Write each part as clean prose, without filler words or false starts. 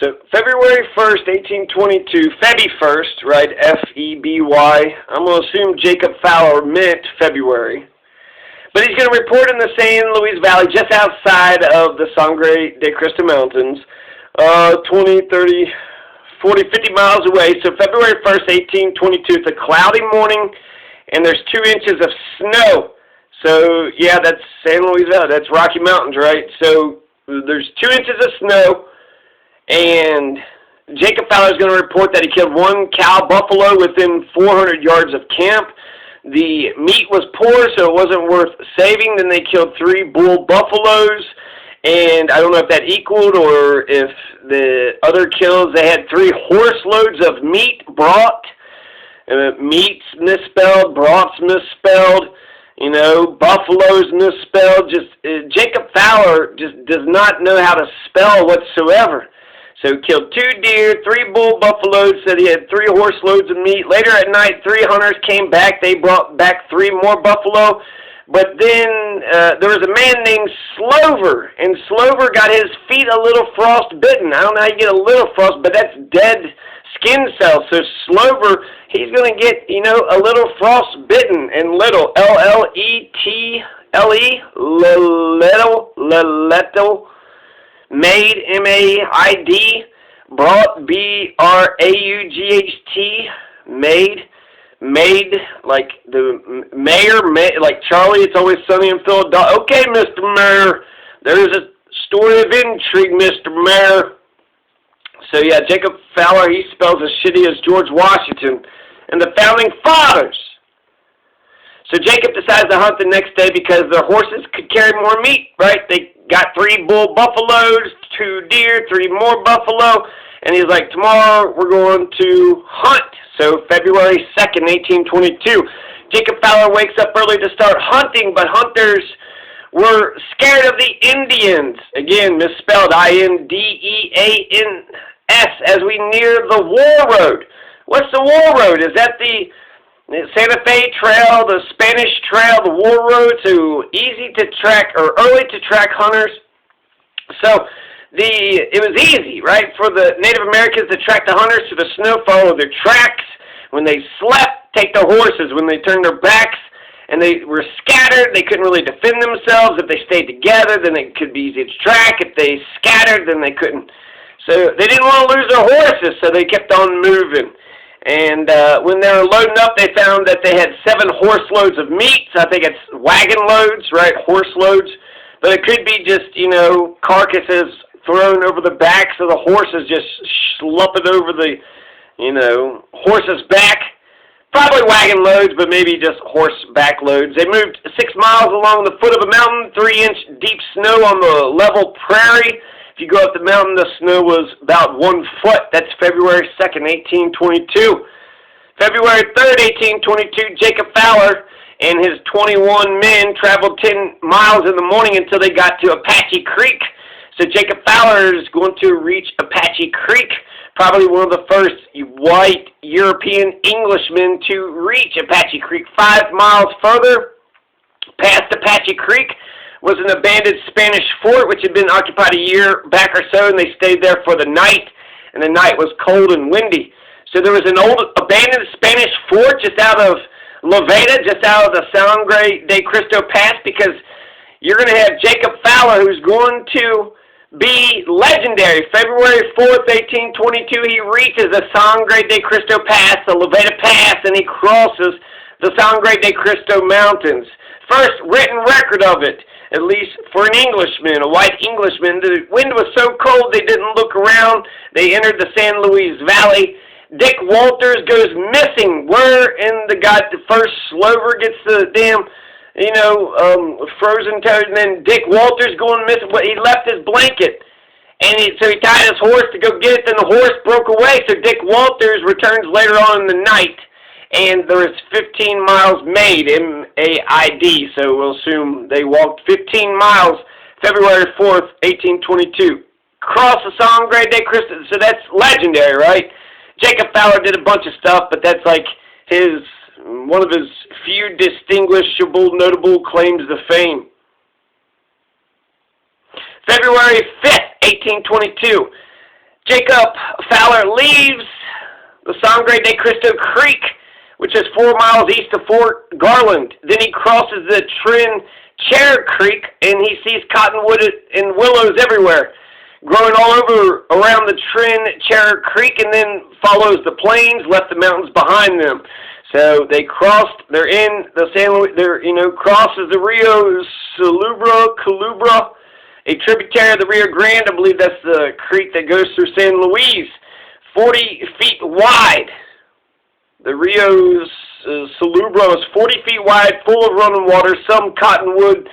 So, February 1st, 1822, Febby 1st, right, F-E-B-Y. I'm going to assume Jacob Fowler meant February. But he's going to report in the San Luis Valley, just outside of the Sangre de Cristo Mountains, 20, 30, 40, 50 miles away. So, February 1st, 1822, it's a cloudy morning, and there's 2 inches of snow. So, yeah, that's San Luis Valley. That's Rocky Mountains, right? So, there's 2 inches of snow. And Jacob Fowler is going to report that he killed 1 cow buffalo within 400 yards of camp. The meat was poor, so it wasn't worth saving. Then they killed 3 bull buffaloes. And I don't know if that equaled or if the other kills, they had 3 horse loads of meat brought. Meats misspelled, broths misspelled. You know, buffaloes misspelled. Jacob Fowler just does not know how to spell whatsoever. So he killed 2 deer, 3 bull buffaloes, said he had 3 horse loads of meat. Later at night, 3 hunters came back. They brought back 3 more buffalo. But then there was a man named Slover, and Slover got his feet a little frostbitten. I don't know how you get a little frost, but that's dead skin cells. So Slover, he's going to get, you know, a little frostbitten, and little, L-L-E-T-L-E, little, Maid, M-A-I-D, brought, B-R-A-U-G-H-T, maid, like the mayor, like Charlie, It's Always Sunny in Philadelphia. Okay, Mr. Mayor, there's a story of intrigue, Mr. Mayor. So, yeah, Jacob Fowler, he spells as shitty as George Washington and the Founding Fathers. So Jacob decides to hunt the next day because their horses could carry more meat, right? They got 3 bull buffaloes, 2 deer, 3 more buffalo, and he's like, tomorrow we're going to hunt. So February 2nd, 1822, Jacob Fowler wakes up early to start hunting, but hunters were scared of the Indians. Again, misspelled, I-N-D-E-A-N-S, as we near the War Road. What's the War Road? Is that the Santa Fe Trail, the Spanish Trail, the War Road? So easy to track, or early to track hunters. So it was easy, right, for the Native Americans to track the hunters to the snow, follow their tracks. When they slept, take their horses. When they turned their backs and they were scattered, they couldn't really defend themselves. If they stayed together, then it could be easy to track. If they scattered, then they couldn't. So they didn't want to lose their horses, so they kept on moving. And when they were loading up, they found that they had 7 horse loads of meat. So I think it's wagon loads, right, horse loads. But it could be just, you know, carcasses thrown over the backs of the horses, just slumping over the, you know, horse's back. Probably wagon loads, but maybe just horseback loads. They moved 6 miles along the foot of a mountain, 3-inch deep snow on the level prairie. If you go up the mountain, the snow was about 1 foot. That's February 2nd, 1822. February 3rd, 1822, Jacob Fowler and his 21 men traveled 10 miles in the morning until they got to Apache Creek. So Jacob Fowler is going to reach Apache Creek, probably one of the first white European Englishmen to reach Apache Creek. 5 miles further, past Apache Creek, was an abandoned Spanish fort which had been occupied a year back or so, and they stayed there for the night, and the night was cold and windy. So there was an old abandoned Spanish fort just out of La Veta, just out of the Sangre de Cristo Pass, because you're going to have Jacob Fowler, who's going to be legendary. February 4th, 1822, he reaches the Sangre de Cristo Pass, the La Veta Pass, and he crosses the Sangre de Cristo Mountains. First written record of it, at least for an Englishman, a white Englishman. The wind was so cold they didn't look around. They entered the San Luis Valley. Dick Walters goes missing. Where in the first Slover gets the damn, frozen toad, and then Dick Walters going missing. He left his blanket, and so he tied his horse to go get it. Then the horse broke away. So Dick Walters returns later on in the night, and there is 15 miles made, M-A-I-D. So we'll assume they walked 15 miles, February 4th, 1822. Cross the Sangre de Cristo. So that's legendary, right? Jacob Fowler did a bunch of stuff, but that's like one of his few distinguishable, notable claims to fame. February 5th, 1822. Jacob Fowler leaves the Sangre de Cristo Creek, which is 4 miles east of Fort Garland. Then he crosses the Trinchera Creek, and he sees cottonwood and willows everywhere, growing all over around the Trinchera Creek, and then follows the plains, left the mountains behind them. So they crossed. They're in the San Luis. Crosses the Rio Culebra, a tributary of the Rio Grande. I believe that's the creek that goes through San Luis. 40 feet wide. The Rio Culebra is 40 feet wide, full of running water. Some cottonwood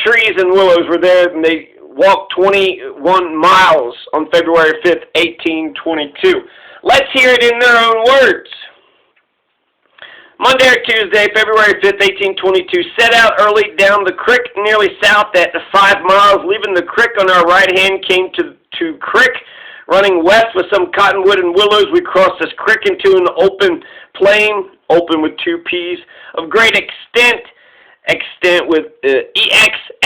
trees and willows were there, and they walked 21 miles on February 5th, 1822. Let's hear it in their own words. Monday or Tuesday, February 5th, 1822, set out early down the creek, nearly south at 5 miles. Leaving the creek on our right hand, came to creek. Running west with some cottonwood and willows, we crossed this creek into an open plain, open with 2 P's, of great extent with E-X-S-T-E-N-T.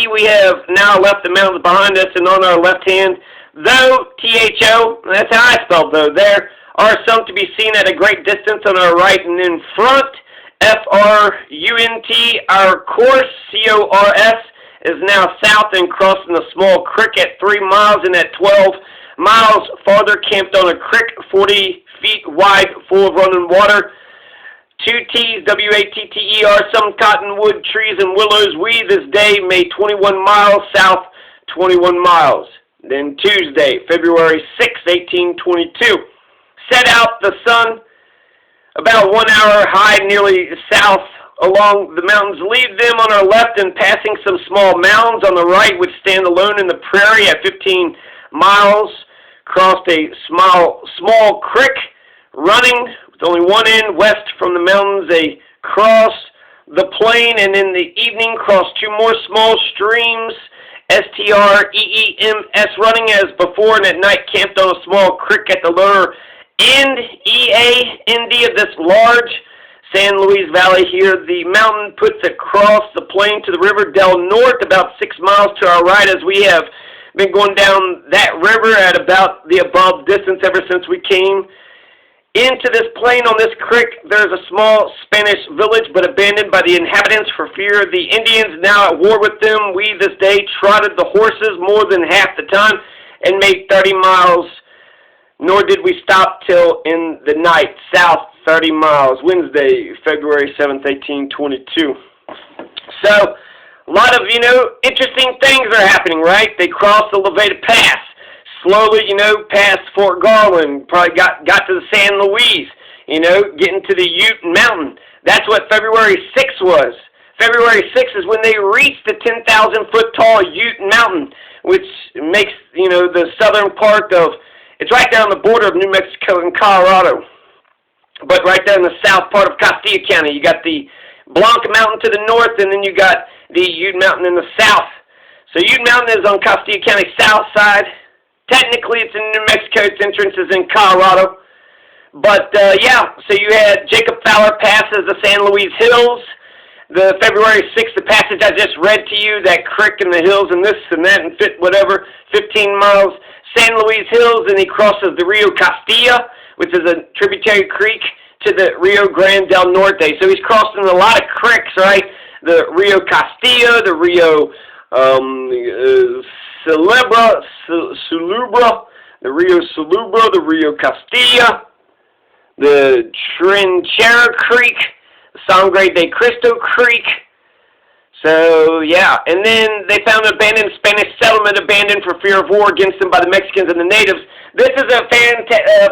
We have now left the mountains behind us, and on our left hand, though, T-H-O, that's how I spelled though, there are some to be seen at a great distance on our right, and in front, F-R-U-N-T, our course, C-O-R-S, is now south and crossing a small creek at 3 miles, and at 12 miles farther camped on a creek 40 feet wide, full of running water. 2 T's, W-A-T-T-E-R, some cottonwood trees and willows. We this day made 21 miles south, 21 miles. Then Tuesday, February 6, 1822. Set out the sun about 1 hour high, nearly south along the mountains. Leave them on our left, and passing some small mounds on the right, would stand alone in the prairie at 15 miles. Crossed a small creek, running with only one end west from the mountains. They crossed the plain, and in the evening crossed 2 more small streams, S-T-R-E-E-M-S, running as before, and at night camped on a small creek at the lower end, E-A-N-D, of this large San Luis Valley. Here the mountain puts across the plain to the river Del Norte, about 6 miles to our right, as we have been going down that river at about the above distance ever since we came into this plain. On this creek there's a small Spanish village, but abandoned by the inhabitants for fear of the Indians, now at war with them. We this day trotted the horses more than half the time, and made 30 miles, nor did we stop till in the night, south 30 miles. Wednesday, February 7th, 1822. So, a lot of, interesting things are happening, right? They crossed the Levada Pass. Slowly, past Fort Garland. Probably got to the San Luis, getting to the Ute Mountain. That's what February 6th was. February 6th is when they reached the 10,000-foot tall Ute Mountain, which makes, the southern part of, it's right down the border of New Mexico and Colorado. But right there in the south part of Costilla County, you got the Blanc Mountain to the north, and then you got the Ute Mountain in the south. So Ute Mountain is on Costilla County south side. Technically, it's in New Mexico. Its entrance is in Colorado. But, so you had Jacob Fowler passes the San Luis Hills. The February 6th, the passage I just read to you, that creek and the hills and this and that and 15 miles, San Luis Hills, and he crosses the Rio Costilla, which is a tributary creek to the Rio Grande del Norte. So he's crossing a lot of creeks, right? The Rio Costilla, the Rio Culebra, the Rio Culebra, the Rio Costilla, the Trinchera Creek, the Sangre de Cristo Creek. So, yeah, and then they found an abandoned Spanish settlement, abandoned for fear of war against them by the Mexicans and the natives. This is a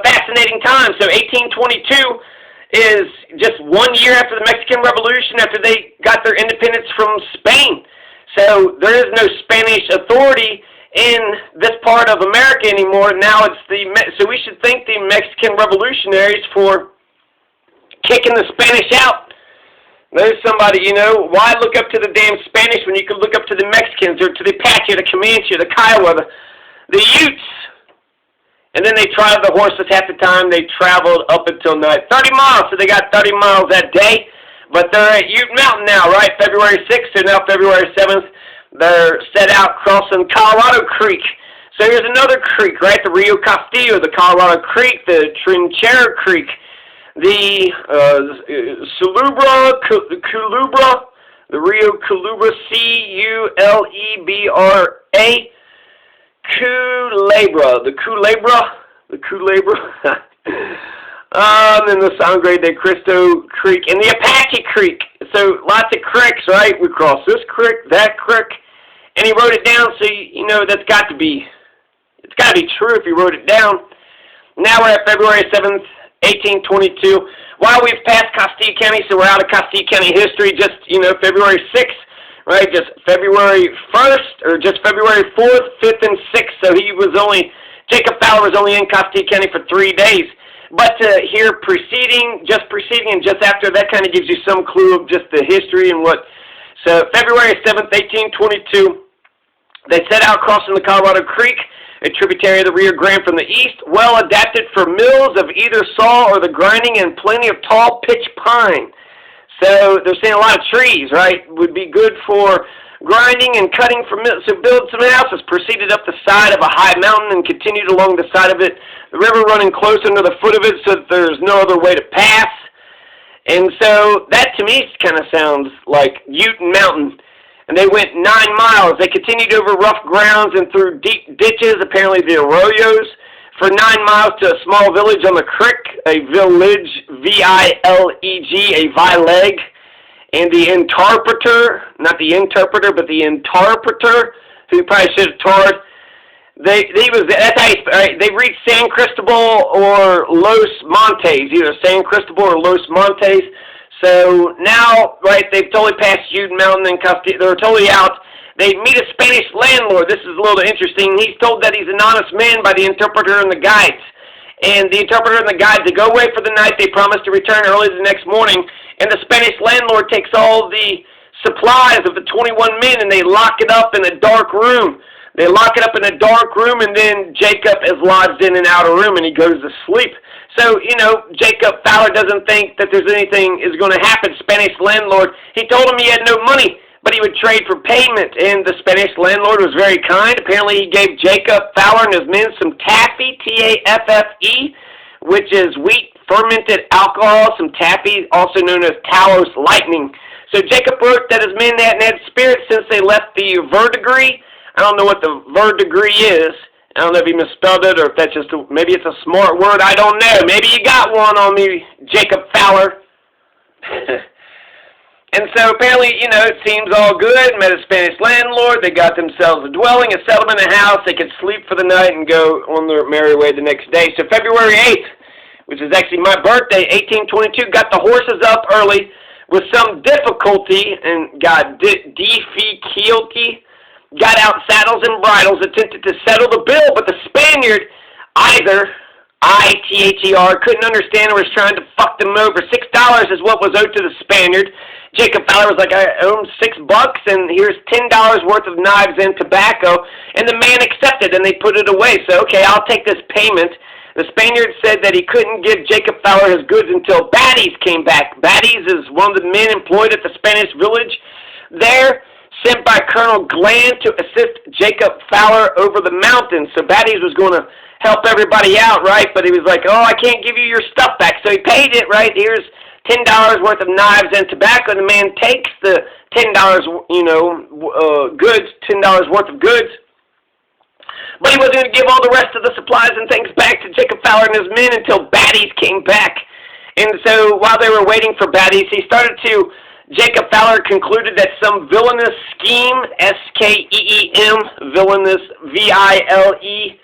fascinating time. So 1822 is just 1 year after the Mexican Revolution, after they got their independence from Spain. So there is no Spanish authority in this part of America anymore. Now it's so we should thank the Mexican revolutionaries for kicking the Spanish out. There's somebody, why look up to the damn Spanish when you could look up to the Mexicans or to the Apache or the Comanche or the Kiowa, the Utes? And then they tried the horses half the time. They traveled up until night. 30 miles, so they got 30 miles that day. But they're at Ute Mountain now, right? February 6th, and now February 7th, they're set out crossing Colorado Creek. So here's another creek, right? The Rio Costilla, the Colorado Creek, the Trinchera Creek, the Culebra, the Rio Culebra, Culebra, the Culebra, and the Sangre de Cristo Creek, and the Apache Creek. So lots of creeks, right? We cross this creek, that creek, and he wrote it down, so you know that's got to be, it's got to be true if he wrote it down. Now we're at February 7th, 1822. While we've passed Costilla County, so we're out of Costilla County history, just, you know, February 6th, right, just February 1st, or just February 4th, 5th, and 6th, so he was only, Jacob Fowler was only in Costilla County for 3 days. But here preceding, and just after, that kind of gives you some clue of just the history and what. So February 7th, 1822, they set out crossing the Colorado Creek, a tributary of the Rio Grande from the east, well adapted for mills of either saw or the grinding, and plenty of tall pitch pine. So they're saying a lot of trees, right, would be good for grinding and cutting for mills. So build some houses, proceeded up the side of a high mountain and continued along the side of it, the river running close under the foot of it so that there's no other way to pass. And so that to me kind of sounds like Ute Mountain. And they went 9 miles. They continued over rough grounds and through deep ditches, apparently the arroyos, for 9 miles to a small village on the creek, a village, V-I-L-E-G, a vileg. And the interpreter, not the interpreter, but the interpreter, who probably should have tarred, they reached San Cristobal or Los Montes, either San Cristobal or Los Montes. So now, right, they've totally passed Ute Mountain and Costilla. They're totally out. They meet a Spanish landlord. This is a little interesting. He's told that he's an honest man by the interpreter and the guides. And the interpreter and the guides, they go away for the night. They promise to return early the next morning. And the Spanish landlord takes all the supplies of the 21 men and they lock it up in a dark room. They lock it up in a dark room, and then Jacob is lodged in an outer room and he goes to sleep. So, you know, Jacob Fowler doesn't think that there's anything is going to happen. Spanish landlord, he told him he had no money, but he would trade for payment, and the Spanish landlord was very kind. Apparently he gave Jacob Fowler and his men some taffy, T-A-F-F-E, which is wheat fermented alcohol, some taffy, also known as Talos Lightning. So Jacob wrote that his men hadn't had spirits since they left the verdigris. I don't know what the verdigris is. I don't know if he misspelled it or if that's just maybe it's a smart word. I don't know. Maybe you got one on me, Jacob Fowler. And so apparently, you know, it seems all good. Met a Spanish landlord. They got themselves a dwelling, a settlement, a house. They could sleep for the night and go on their merry way the next day. So February 8th, which is actually my birthday, 1822, got the horses up early with some difficulty and got difficulty. Got out saddles and bridles, attempted to settle the bill, but the Spaniard, either, I-T-H-E-R, couldn't understand or was trying to fuck them over. $6 is what was owed to the Spaniard. Jacob Fowler was like, I owe him $6, and here's $10 worth of knives and tobacco. And the man accepted, and they put it away. So, okay, I'll take this payment. The Spaniard said that he couldn't give Jacob Fowler his goods until Baddies came back. Baddies is one of the men employed at the Spanish village there, sent by Colonel Glenn to assist Jacob Fowler over the mountains. So Baddies was going to help everybody out, right? But he was like, oh, I can't give you your stuff back. So he paid it, right? Here's $10 worth of knives and tobacco. And the man takes the $10, you know, goods, $10 worth of goods. But he wasn't going to give all the rest of the supplies and things back to Jacob Fowler and his men until Baddies came back. And so while they were waiting for Baddies, he started to Jacob Fowler concluded that some villainous scheme, S-K-E-E-M, villainous, V-I-L-E-N-U-S,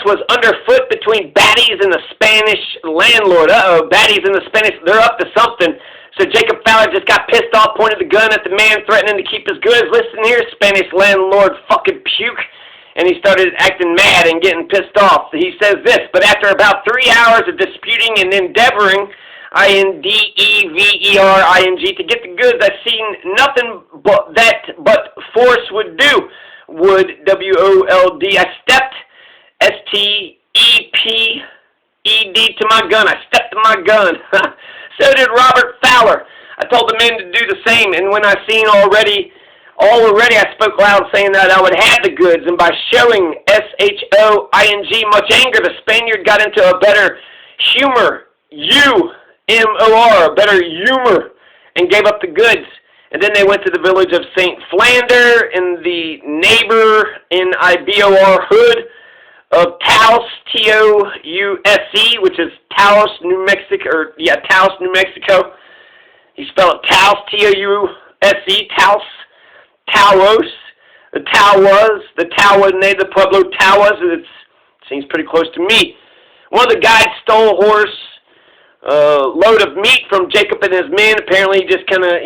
was underfoot between Baddies and the Spanish landlord. Baddies and the Spanish, they're up to something. So Jacob Fowler just got pissed off, pointed the gun at the man, threatening to keep his goods. Listen here, Spanish landlord, fucking puke. And he started acting mad and getting pissed off. He says this, but after about 3 hours of disputing and endeavoring, I-N-D-E-V-E-R-I-N-G, to get the goods, I've seen nothing but force would do. Would, W-O-L-D. I stepped, S-T-E-P-E-D, to my gun. I stepped to my gun. So did Robert Fowler. I told the men to do the same, and when I seen already All were ready. I spoke loud, saying that I would have the goods, and by showing S-H-O-I-N-G much anger, the Spaniard got into a better humor, U-M-O-R, a better humor, and gave up the goods. And then they went to the village of St. Flander in the neighbor N-I-B-O-R hood of Taos, T-O-U-S-E, which is Taos, New Mexico, Taos, New Mexico. He spelled it Taos, T-O-U-S-E, Taos, Taos, the Tawas named the Pueblo Tawas. It seems pretty close to me. One of the guides stole a horse, load of meat from Jacob and his men. Apparently he just kind of,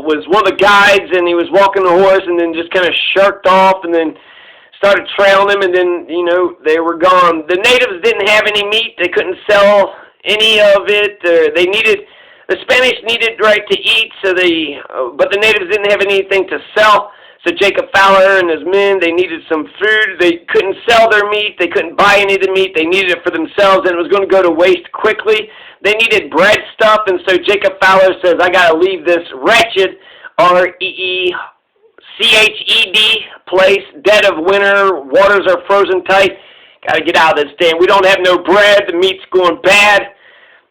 was one of the guides, and he was walking the horse and then just kind of shirked off and then started trailing him, and then, they were gone. The natives didn't have any meat. They couldn't sell any of it. The Spanish needed to eat, but the natives didn't have anything to sell. So Jacob Fowler and his men, they needed some food. They couldn't sell their meat. They couldn't buy any of the meat. They needed it for themselves, and it was going to go to waste quickly. They needed bread stuff, and so Jacob Fowler says, I got to leave this wretched, R-E-E-C-H-E-D place, dead of winter, waters are frozen tight. Got to get out of this den. We don't have no bread. The meat's going bad.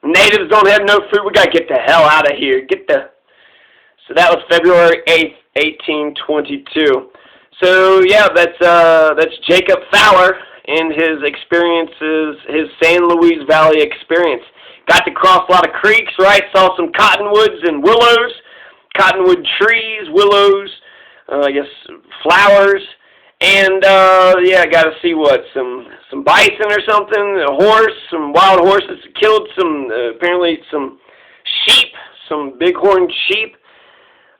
Natives don't have no food. We got to get the hell out of here. So that was February 8th, 1822. So yeah, that's Jacob Fowler and his experiences, his San Luis Valley experience. Got to cross a lot of creeks, right? Saw some cottonwoods and willows, cottonwood trees, willows, I guess flowers, and got to see some bison or something, a horse, some wild horses. Killed some apparently some sheep, some bighorn sheep.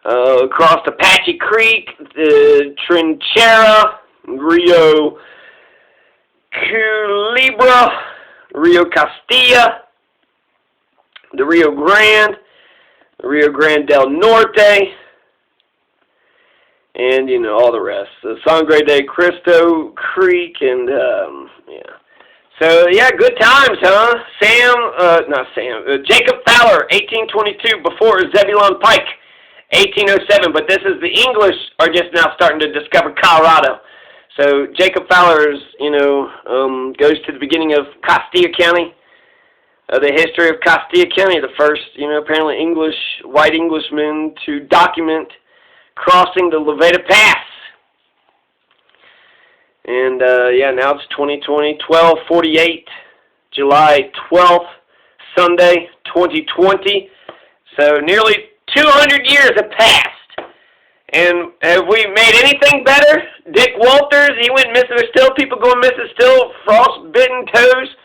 Across Apache Creek, the Trinchera, Rio Culebra, Rio Costilla, the Rio Grande del Norte, and, all the rest. The Sangre de Cristo Creek, and, So, good times, huh? Jacob Fowler, 1822, before Zebulon Pike. 1807, but this is the English are just now starting to discover Colorado. So Jacob Fowler's, goes to the beginning of Costilla County, the history of Costilla County, the first, apparently white Englishmen to document crossing the Levada Pass. And, now it's 2020, 12/48, July 12th, Sunday, 2020. So nearly 200 years have passed, and have we made anything better? Dick Walters, he went missing. There's still people going missing, still frostbitten toes.